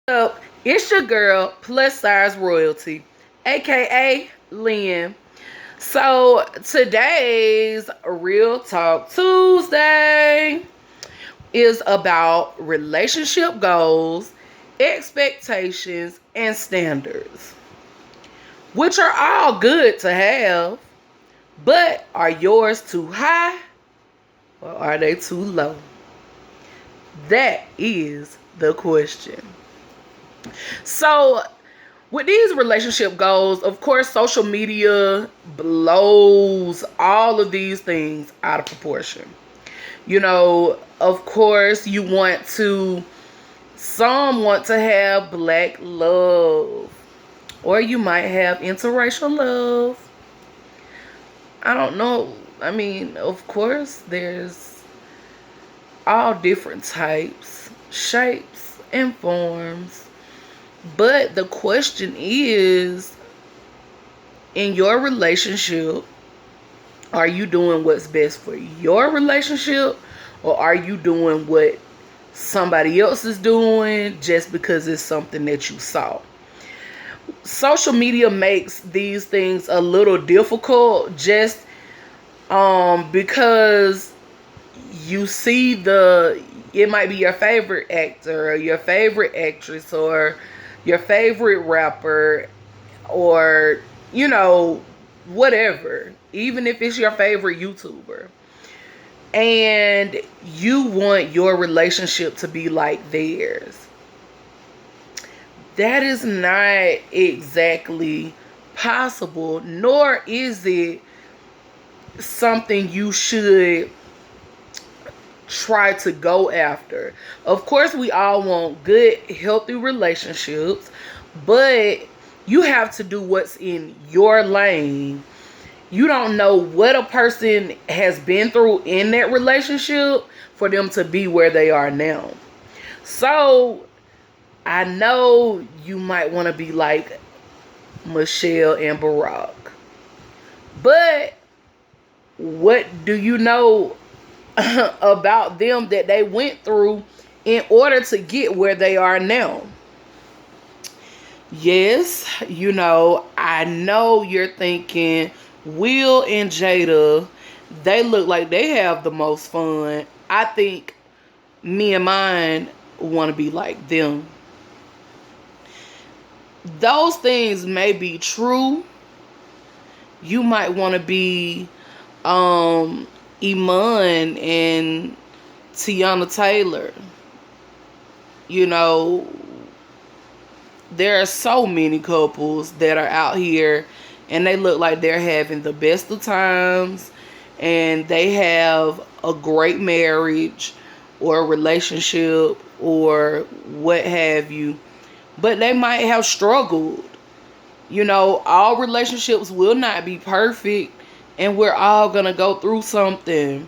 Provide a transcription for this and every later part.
Up, it's your girl, plus size royalty, aka Lynn. So today's Real Talk Tuesday is about relationship goals, expectations, and standards, which are all good to have, but are yours too high or are they too low? That is the question. So, with these relationship goals, of course, social media blows all of these things out of proportion. Of course, some want to have black love, or you might have interracial love. I don't know. I mean, of course, there's all different types, shapes, and forms. But the question is, in your relationship, are you doing what's best for your relationship, or are you doing what somebody else is doing just because it's something that you saw? Social media makes these things a little difficult just because you see it might be your favorite actor or your favorite actress or your favorite rapper, or whatever, even if it's your favorite YouTuber, and you want your relationship to be like theirs. That is not exactly possible, nor is it something you should try to go after. Of course, we all want good, healthy relationships, but you have to do what's in your lane. You don't know what a person has been through in that relationship for them to be where they are now. So, I know you might want to be like Michelle and Barack, but what do you know about them that they went through in order to get where they are now? Yes, I know you're thinking Will and Jada, they look like they have the most fun. I think me and mine want to be like them. Those things may be true. You might want to be Iman and Tiana Taylor. You know, there are so many couples that are out here and they look like they're having the best of times and they have a great marriage or a relationship or what have you. But they might have struggled. All relationships will not be perfect and we're all going to go through something.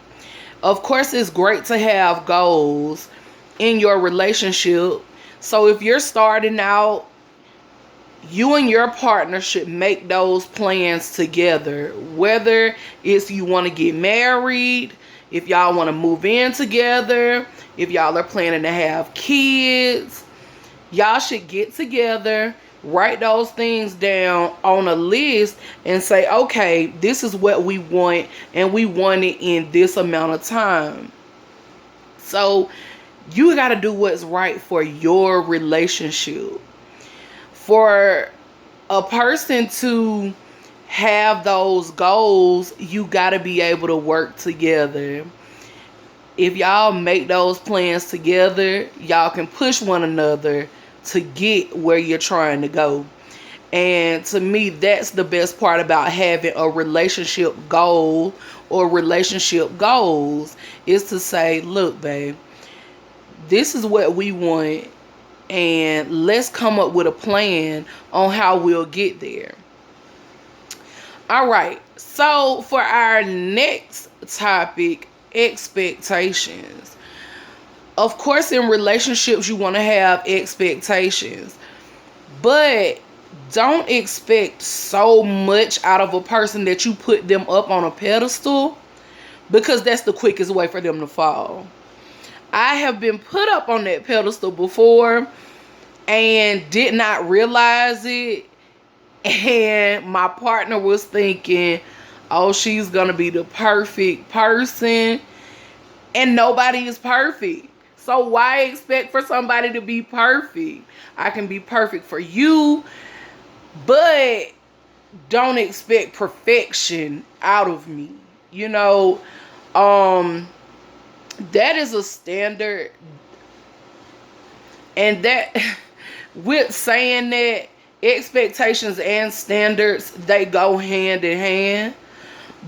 Of course, it's great to have goals in your relationship. So if you're starting out, you and your partner should make those plans together. Whether it's you want to get married, if y'all want to move in together, if y'all are planning to have kids, y'all should get together, write those things down on a list and say, okay, this is what we want and we want it in this amount of time. So you got to do what's right for your relationship. For a person to have those goals, you got to be able to work together. If y'all make those plans together, y'all can push one another to get where you're trying to go. And to me, that's the best part about having a relationship goal or relationship goals, is to say, look, babe, this is what we want, and let's come up with a plan on how we'll get there. All right, so for our next topic, expectations. Of course, in relationships, you want to have expectations, but don't expect so much out of a person that you put them up on a pedestal, because that's the quickest way for them to fall. I have been put up on that pedestal before, and did not realize it. And my partner was thinking, oh, she's going to be the perfect person. And nobody is perfect. So why expect for somebody to be perfect? I can be perfect for you, but don't expect perfection out of me. You know, that is a standard. And that, with saying that, expectations and standards, they go hand in hand.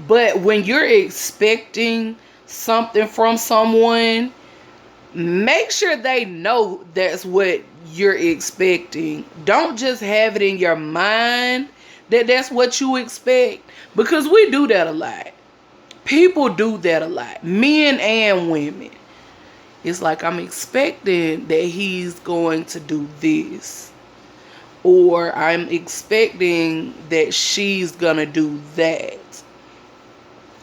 But when you're expecting something from someone, make sure they know that's what you're expecting. Don't just have it in your mind that that's what you expect, because we do that a lot. People do that a lot, men and women. It's like, I'm expecting that he's going to do this, or I'm expecting that she's gonna do that.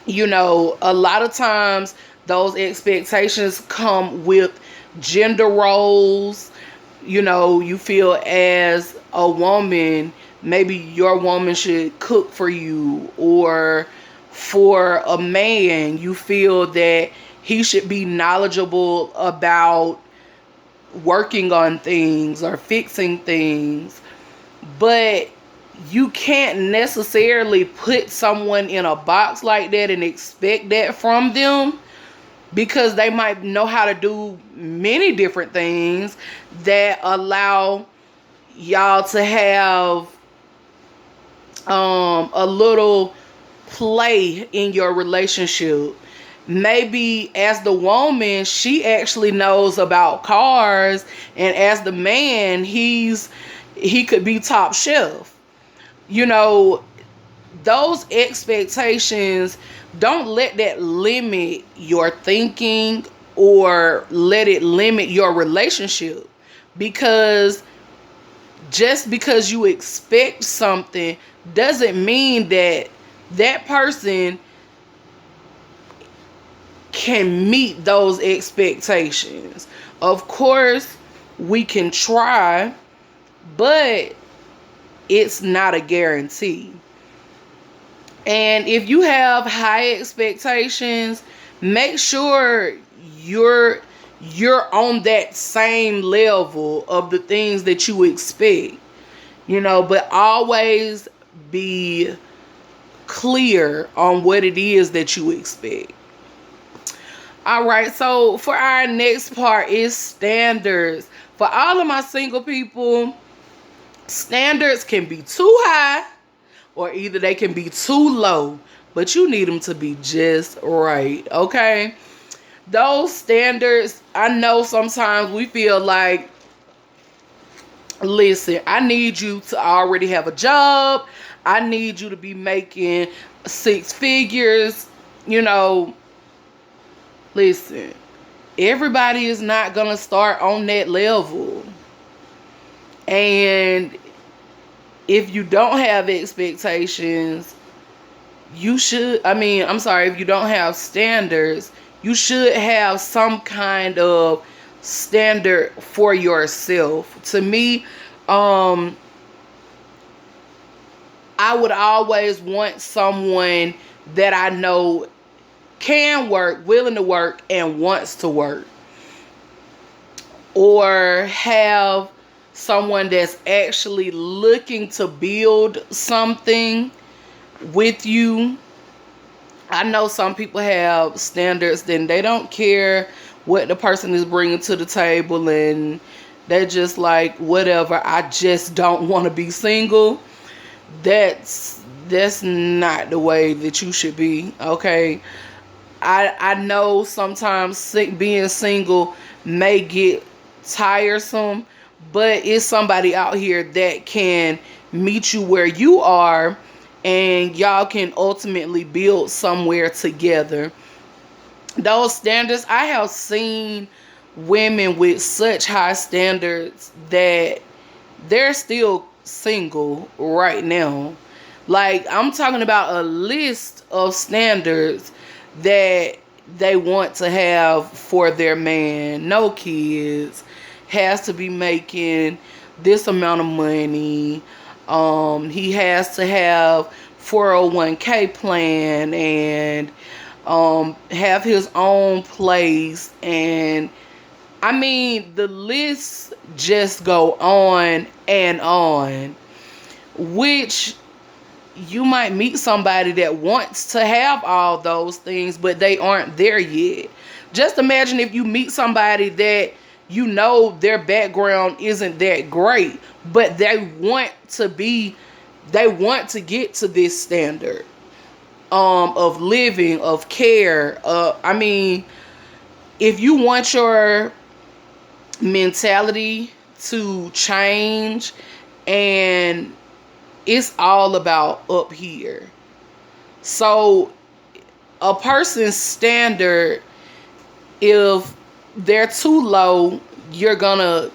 You know, a lot of times those expectations come with gender roles. You know, you feel as a woman, maybe your woman should cook for you, or for a man, you feel that he should be knowledgeable about working on things or fixing things. But you can't necessarily put someone in a box like that and expect that from them, because they might know how to do many different things that allow y'all to have a little play in your relationship. Maybe as the woman, she actually knows about cars, and as the man, he could be top shelf. You know, those expectations, don't let that limit your thinking or let it limit your relationship. Because just because you expect something doesn't mean that that person can meet those expectations. Of course, we can try, but it's not a guarantee. And if you have high expectations, make sure you're on that same level of the things that you expect. You know, but always be clear on what it is that you expect. All right, so for our next part is standards. For all of my single people, standards can be too high, or either they can be too low, but you need them to be just right, okay? Those standards, I know sometimes we feel like, listen, I need you to already have a job. I need you to be making 6 figures. You know, listen, everybody is not going to start on that level. And if you don't have expectations, if you don't have standards, you should have some kind of standard for yourself. To me, I would always want someone that I know can work, willing to work, and wants to work. Or have someone that's actually looking to build something with you. I know some people have standards, then they don't care what the person is bringing to the table, and they're just like, whatever, I just don't want to be single. That's not the way that you should be, okay? I know sometimes being single may get tiresome, but it's somebody out here that can meet you where you are, and y'all can ultimately build somewhere together. Those standards, I have seen women with such high standards that they're still single right now. Like, I'm talking about a list of standards that they want to have for their man. No kids, has to be making this amount of money. He has to have 401k plan and have his own place. And I mean, the list just go on and on, which you might meet somebody that wants to have all those things, but they aren't there yet. Just imagine if you meet somebody that you know their background isn't that great, but they want to get to this standard of living, of care. I mean, if you want your mentality to change, and it's all about up here. So a person's standard, if they're too low, you're gonna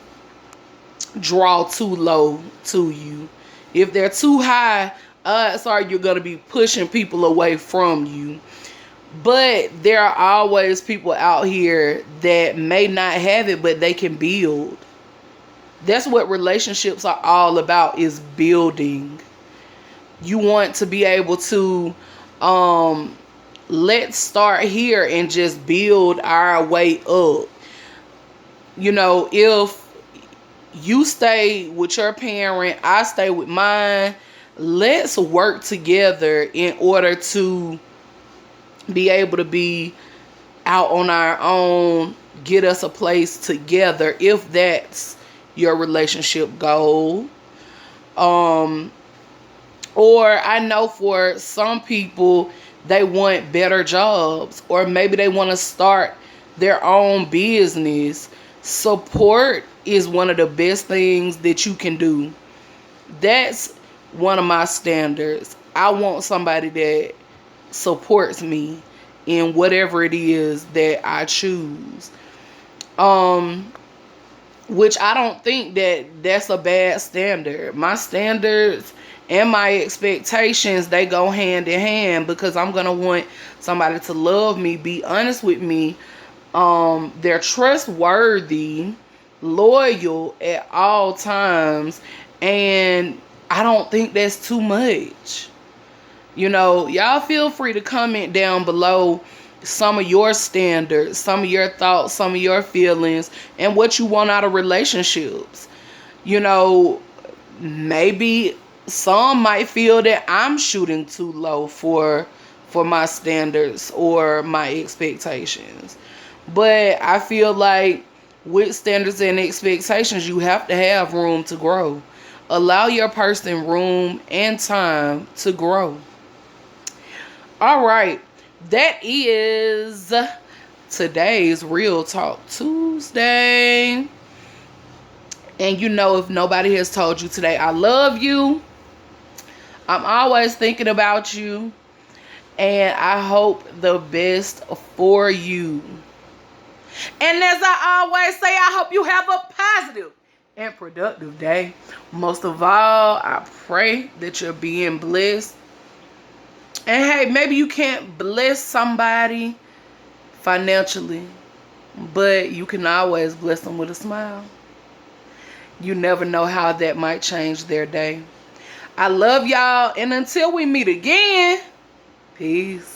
draw too low to you. If they're too high, sorry, you're gonna be pushing people away from you. But there are always people out here that may not have it, but they can build. That's what relationships are all about, is building. You want to be able to let's start here and just build our way up. You know, if you stay with your parent, I stay with mine, let's work together in order to be able to be out on our own, get us a place together, if that's your relationship goal. Or I know for some people, they want better jobs, or maybe they want to start their own business. Support is one of the best things that you can do. That's one of my standards. I want somebody that supports me in whatever it is that I choose. Which I don't think that that's a bad standard. My standards and my expectations, they go hand in hand, because I'm going to want somebody to love me, be honest with me. They're trustworthy, loyal at all times, and I don't think that's too much. You know, y'all feel free to comment down below some of your standards, some of your thoughts, some of your feelings, and what you want out of relationships. You know, maybe some might feel that I'm shooting too low for my standards or my expectations. But I feel like with standards and expectations, you have to have room to grow. Allow your person room and time to grow. All right. That is today's Real Talk Tuesday. And you know, if nobody has told you today, I love you. I'm always thinking about you. And I hope the best for you. And as I always say, I hope you have a positive and productive day. Most of all, I pray that you're being blessed. And hey, maybe you can't bless somebody financially, but you can always bless them with a smile. You never know how that might change their day. I love y'all, and until we meet again, peace.